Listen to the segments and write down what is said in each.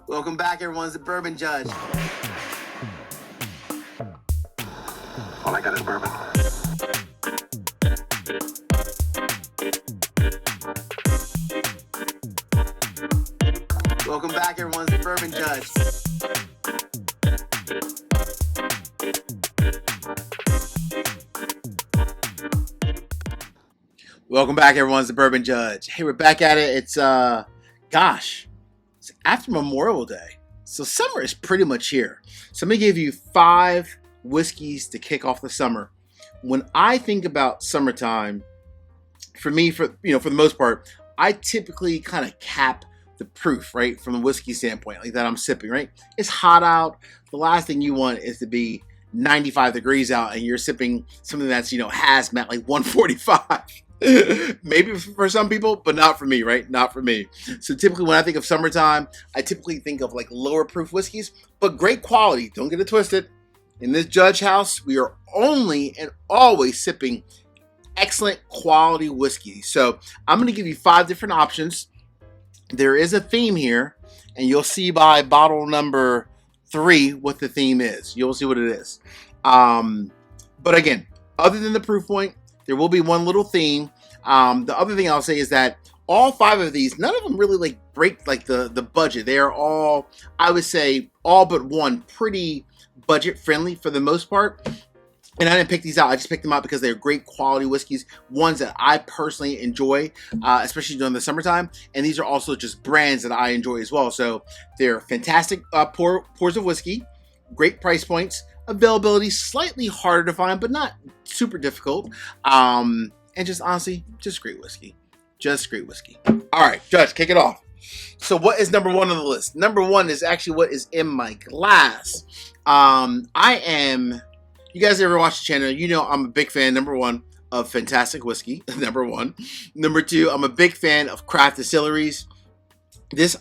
Welcome back, everyone. It's the Bourbon Judge. All I got is bourbon. Welcome back, everyone. It's the Bourbon Judge. Welcome back, everyone. It's the Bourbon Judge. Hey, we're back at it. It's it's after Memorial Day, so summer is pretty much here. So I'm gonna give you 5 whiskeys to kick off the summer. When I think about summertime, for me, for the most part, I typically kind of cap the proof, right, from the whiskey standpoint, like that I'm sipping, right? It's hot out. The last thing you want is to be 95 degrees out and you're sipping something that's, hazmat, like 145. Maybe for some people, but not for me, right? Not for me. So typically when I think of summertime, I typically think of like lower proof whiskeys, but great quality. Don't get it twisted. In this Judge house, we are only and always sipping excellent quality whiskey. So I'm going to give you 5 different options. There is a theme here, and you'll see by bottle number 3 what the theme is. You'll see what it is. But again, other than the proof point, there will be one little theme. The other thing I'll say is that all 5 of these, none of them really break the budget. They are all, I would say, all but one pretty budget friendly for the most part. And I didn't pick these out. I just picked them out because they're great quality whiskeys, ones that I personally enjoy, especially during the summertime. And these are also just brands that I enjoy as well. So they're fantastic pours of whiskey, great price points, availability slightly harder to find, but not super difficult. And just honestly, just great whiskey. Just great whiskey. All right, Judge, kick it off. So what is number 1 on the list? Number 1 is actually what is in my glass. You guys ever watch the channel, you know I'm a big fan, number 1, of fantastic whiskey, number 1. Number 2, I'm a big fan of craft distilleries.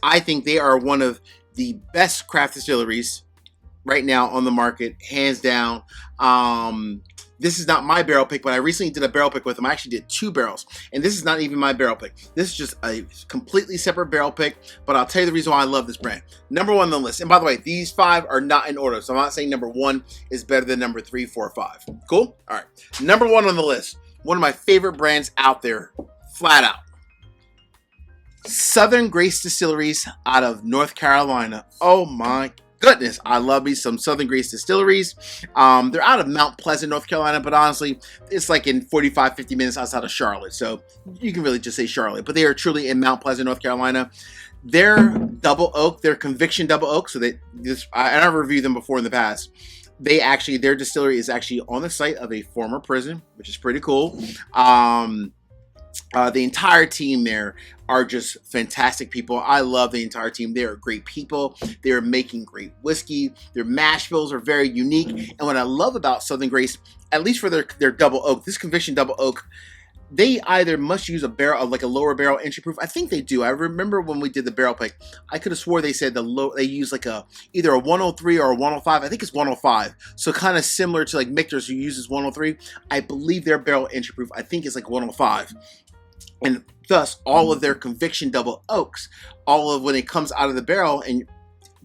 I think they are one of the best craft distilleries right now on the market, hands down. This is not my barrel pick, but I recently did a barrel pick with them. I actually did 2 barrels, and this is not even my barrel pick. This is just a completely separate barrel pick, but I'll tell you the reason why I love this brand. Number 1 on the list, and by the way, these 5 are not in order, so I'm not saying number 1 is better than number 3, 4, 5. Cool? All right. Number 1 on the list, one of my favorite brands out there, flat out. Southern Grace Distilleries out of North Carolina. Oh my goodness, I love me some Southern Grace Distilleries. They're out of Mount Pleasant, North Carolina, but honestly, it's like in 45, 50 minutes outside of Charlotte. So you can really just say Charlotte, but they are truly in Mount Pleasant, North Carolina. They're double oak, they're conviction double oak. So I've reviewed them before in the past. Their distillery is actually on the site of a former prison, which is pretty cool. The entire team there are just fantastic people. I love the entire team. They are great people. They're making great whiskey. Their mash bills are very unique. And what I love about Southern Grace, at least for their double oak, this conviction double oak, they either must use a barrel, like a lower barrel entry proof. I think they do. I remember when we did the barrel pick, I could have swore they said they use like either a 103 or a 105. I think it's 105. So kind of similar to like Michter's, who uses 103. I believe their barrel entry proof, I think, is like 105. And thus, all of their conviction double oaks, when it comes out of the barrel and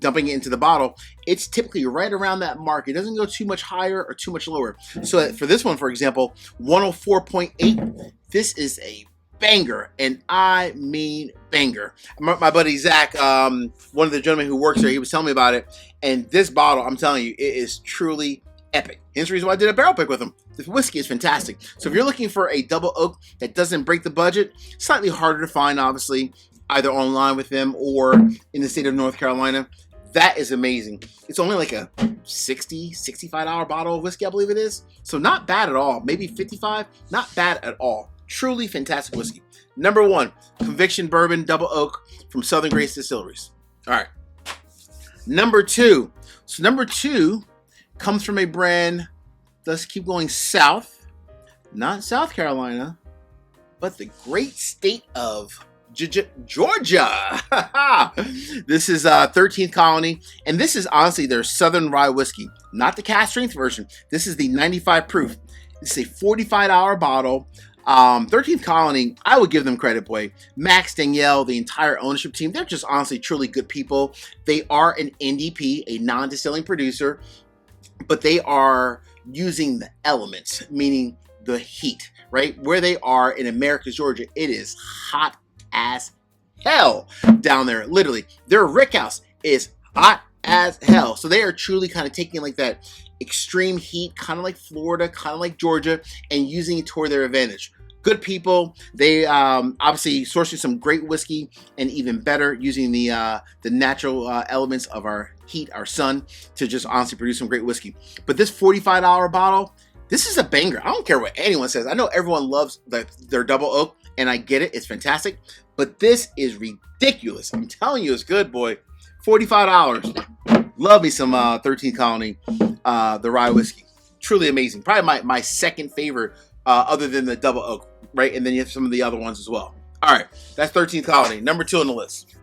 dumping it into the bottle, it's typically right around that mark. It doesn't go too much higher or too much lower. So for this one, for example, 104.8, this is a banger, and I mean banger. My buddy Zach, one of the gentlemen who works there, he was telling me about it, and this bottle, I'm telling you, it is truly epic. Hence the reason why I did a barrel pick with him. The whiskey is fantastic. So if you're looking for a double oak that doesn't break the budget, slightly harder to find, obviously, either online with them or in the state of North Carolina, that is amazing. It's only like a $65 bottle of whiskey, I believe it is. So not bad at all. Maybe 55, not bad at all. Truly fantastic whiskey. Number 1, Conviction Bourbon Double Oak from Southern Grace Distilleries. All right. Number 2. So number 2 comes from a brand, let's keep going south, not South Carolina, but the great state of Georgia. This is 13th Colony, and this is honestly their Southern Rye whiskey, not the cast strength version. This is the 95 proof. It's a $45 bottle. 13th Colony, I would give them credit, boy. Max, Danielle, the entire ownership team, they're just honestly truly good people. They are an NDP, a non-distilling producer, but they are using the elements, meaning the heat, right? Where they are in Americus, Georgia, it is hot as hell down there. Literally, their rick house is hot as hell. So they are truly kind of taking like that extreme heat, kind of like Florida, kind of like Georgia, and using it toward their advantage. Good people. They obviously sourcing some great whiskey, and even better, using the natural elements of our heat, our sun, to just honestly produce some great whiskey. But this $45 bottle, this is a banger. I don't care what anyone says. I know everyone loves their double oak, and I get it. It's fantastic. But this is ridiculous. I'm telling you, it's good, boy. $45. Love me some 13th Colony, the rye whiskey. Truly amazing. Probably my second favorite, other than the double oak, right? And then you have some of the other ones as well. All right, that's 13th Colony. Number 2 on the list.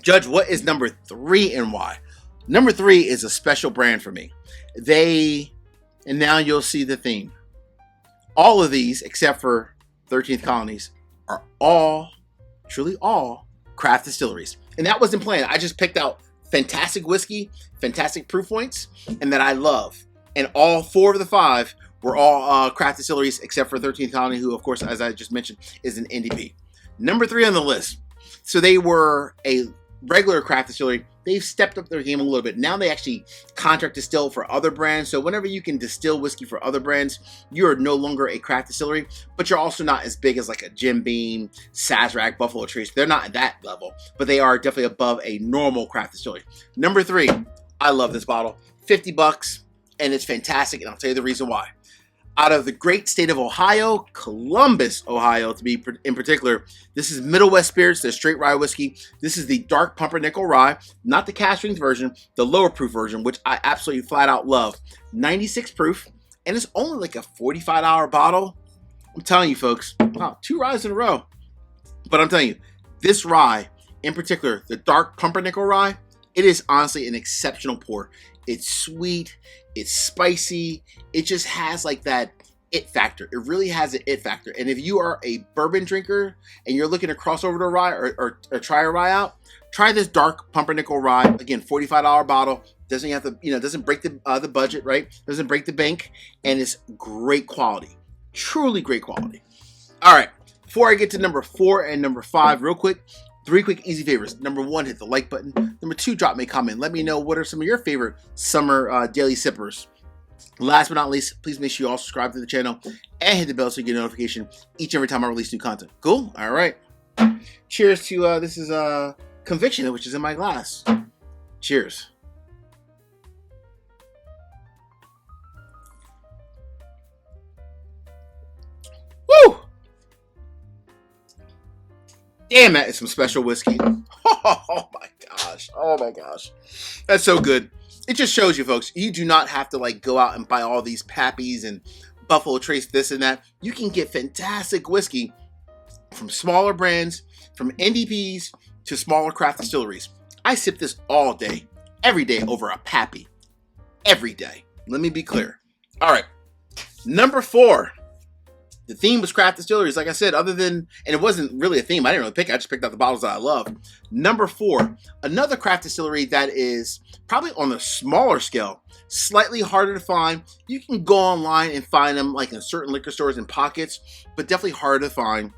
Judge, what is number 3 and why? Number 3 is a special brand for me. And now you'll see the theme. All of these, except for 13th Colonies, are all, truly all, craft distilleries. And that wasn't planned. I just picked out fantastic whiskey, fantastic proof points, and that I love. And all 4 of the 5 were all craft distilleries, except for 13th Colony, who, of course, as I just mentioned, is an NDP. Number 3 on the list. So they were a regular craft distillery. They've stepped up their game a little bit. Now they actually contract distill for other brands. So whenever you can distill whiskey for other brands, you are no longer a craft distillery, but you're also not as big as like a Jim Beam, Sazerac, Buffalo Trace. They're not at that level, but they are definitely above a normal craft distillery. Number 3, I love this bottle. $50, and it's fantastic, and I'll tell you the reason why. Out of the great state of Ohio, Columbus, Ohio, to be in particular, this is Middle West Spirits, the straight rye whiskey. This is the dark pumpernickel rye, not the cask strength version, the lower proof version, which I absolutely flat out love. 96 proof, and it's only like a $45 bottle. I'm telling you, folks, wow, 2 ryes in a row. But I'm telling you, this rye, in particular, the dark pumpernickel rye, it is honestly an exceptional pour. It's sweet, it's spicy, it just has like that it factor. It really has an it factor. And if you are a bourbon drinker and you're looking to cross over to rye or try a rye out, try this dark pumpernickel rye. Again, $45 bottle. Doesn't have to, doesn't break the budget, right? Doesn't break the bank, and it's great quality. Truly great quality. All right, before I get to number 4 and number 5, real quick, 3 quick easy favors. Number 1, hit the like button. Number 2, drop me a comment. Let me know what are some of your favorite summer daily sippers. Last but not least, please make sure you all subscribe to the channel and hit the bell so you get a notification each and every time I release new content. Cool? All right. Cheers to, this is Conviction, which is in my glass. Cheers. Woo! Damn, that is some special whiskey. Oh my gosh. Oh my gosh. That's so good. It just shows you, folks, you do not have to like go out and buy all these Pappies and Buffalo Trace this and that. You can get fantastic whiskey from smaller brands, from NDPs to smaller craft distilleries. I sip this all day, every day over a Pappy. Every day. Let me be clear. All right. Number 4. The theme was craft distilleries, like I said, and it wasn't really a theme. I didn't really pick it. I just picked out the bottles that I love. Number 4, another craft distillery that is probably on the smaller scale, slightly harder to find. You can go online and find them like in certain liquor stores and pockets, but definitely harder to find.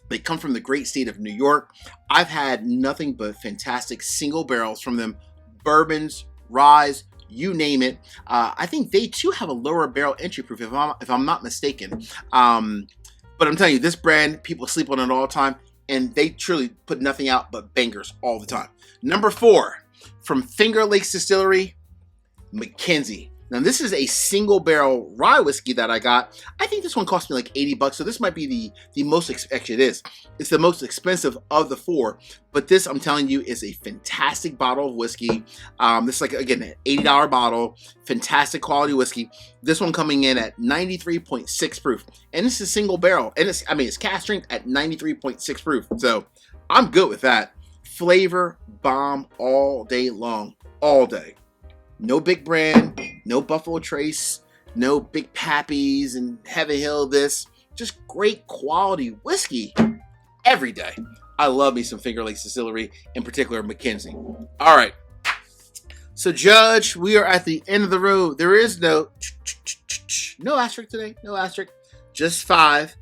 They come from the great state of New York. I've had nothing but fantastic single barrels from them. Bourbons, ryes, you name it. I think they too have a lower barrel entry proof, if I'm not mistaken. But I'm telling you, this brand, people sleep on it all the time, and they truly put nothing out but bangers all the time. Number 4, from Finger Lakes Distillery, McKenzie. Now, this is a single barrel rye whiskey that I got. I think this one cost me like $80, so this might be the most, actually it is. It's the most expensive of the 4, but this, I'm telling you, is a fantastic bottle of whiskey. This is like, again, an $80 bottle, fantastic quality whiskey. This one coming in at 93.6 proof, and this is single barrel, and it's cask strength at 93.6 proof, so I'm good with that. Flavor bomb all day long, all day. No big brand, no Buffalo Trace, no big Pappies and Heavy Hill this. just great quality whiskey every day. I love me some Finger Lakes Distillery, in particular McKenzie. All right. So, Judge, we are at the end of the road. There is no asterisk today. No asterisk. Just five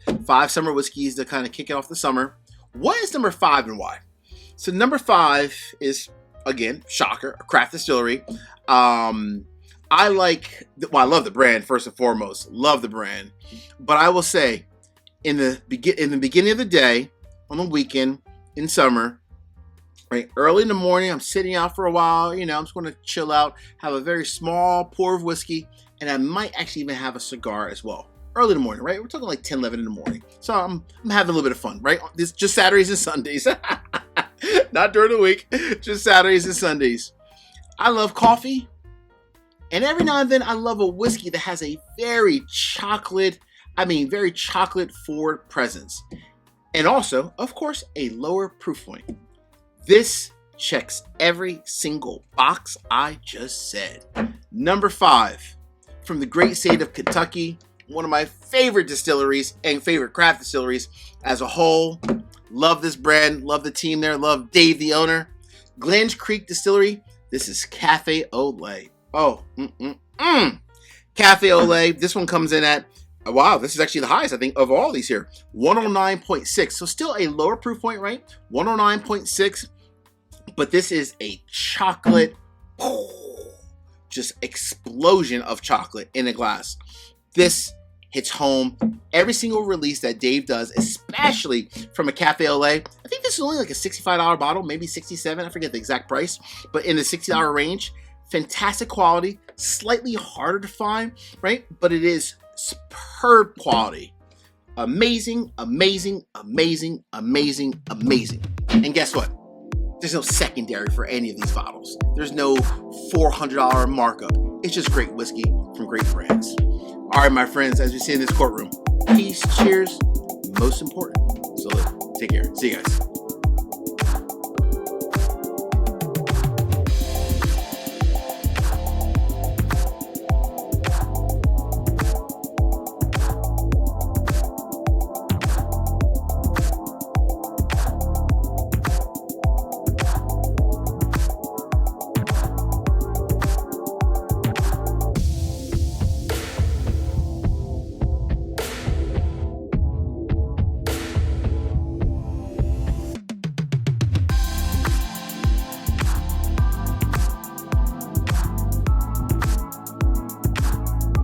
summer whiskeys to kind of kick it off the summer. What is number 5 and why? So, number 5 is, again, shocker, a craft distillery. I love the brand, first and foremost. Love the brand. But I will say, in the beginning of the day, on the weekend, in summer, right, early in the morning, I'm sitting out for a while, I'm just going to chill out, have a very small pour of whiskey, and I might actually even have a cigar as well. Early in the morning, right? We're talking like 10, 11 in the morning. So I'm having a little bit of fun, right? This just Saturdays and Sundays. Not during the week, just Saturdays and Sundays. I love coffee, and every now and then I love a whiskey that has a very chocolate forward presence. And also, of course, a lower proof point. This checks every single box I just said. Number 5, from the great state of Kentucky, one of my favorite distilleries and favorite craft distilleries as a whole. Love this brand, love the team there, love Dave, the owner. Glen's Creek Distillery, this is Cafe au Lait. Oh, Cafe au Lait, this one comes in at, wow, this is actually the highest, I think, of all these here. 109.6. So still a lower proof point, right? 109.6. But this is a chocolate, just explosion of chocolate in a glass. This hits home. Every single release that Dave does, especially from a Cafe au Lait. I think this is only like a $65 bottle, maybe $67. I forget the exact price. But in the $60 range. Fantastic quality. Slightly harder to find, right? But it is superb quality. Amazing, amazing, amazing, amazing, amazing. And guess what? There's no secondary for any of these bottles. There's no $400 markup. It's just great whiskey from great brands. All right, my friends, as we say in this courtroom, peace, cheers, most important. So take care. See you guys.